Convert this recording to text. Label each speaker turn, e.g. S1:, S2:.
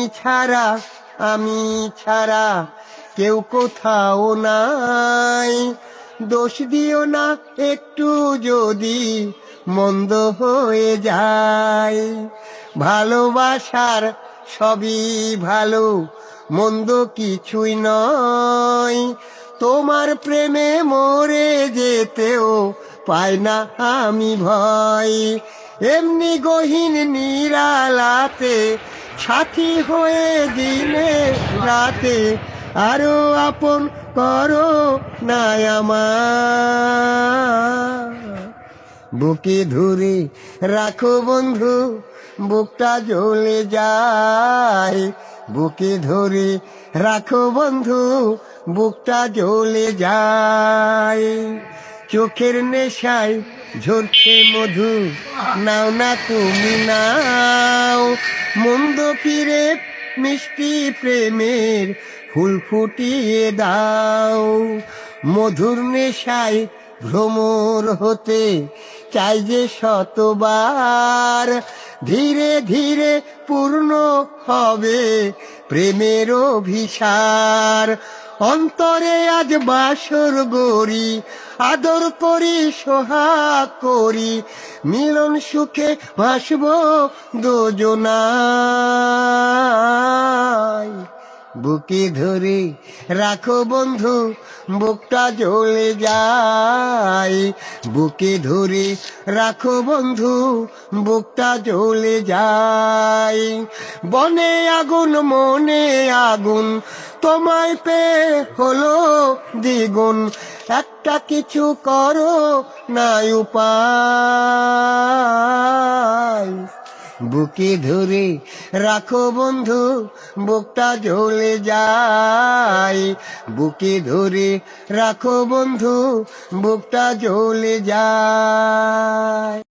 S1: ছাড়া আমি ছাড়া কেউ কোথাও নাই। দোষ দিও না একটু যদি মন্দ হয়ে যায়। ভালোবাসার সবই ভালো, মন্দ কিছুই নয়। তোমার প্রেমে মরে যেতেও পাই না আমি ভয়। এমনি গহীন নিরালাতে সাথী হয়ে দিনে রাতে আরো আপন করো না আমার। বুকে ধরে রাখো বন্ধু, বুকটা জ্বলে যায়। বুকে ধরে রাখো বন্ধু, বুকটা জ্বলে যায়। চোখের নেশায় ঝরছে মধু, নাও না তুমি নাও। মন্দ ফিরে মিষ্টি প্রেমের ফুল ফুটিয়ে দাও। মধুর নেশায় ভ্রমর হতে চাই যে শতবার। ধীরে ধীরে পূর্ণ হবে প্রেমের অভিসার। অন্তরে আজ বাসর গড়ি, আদর করি সোহাগ করি, মিলন সুখে ভাসব দুজনায়। বুকে ধরে রাখো বন্ধু, বুকটা জ্বলে যায়। বুকে ধরে রাখো বন্ধু, বুকটা জ্বলে যায়। বনে আগুন মনে আগুন, তোমায় পেয়ে হলো দ্বিগুণ। একটা কিছু করো না উপায়। বুকে ধরে রাখো বন্ধু, বুকটা জ্বলে যায়। বুকে ধরে রাখো বন্ধু, বুকটা জ্বলে যায়।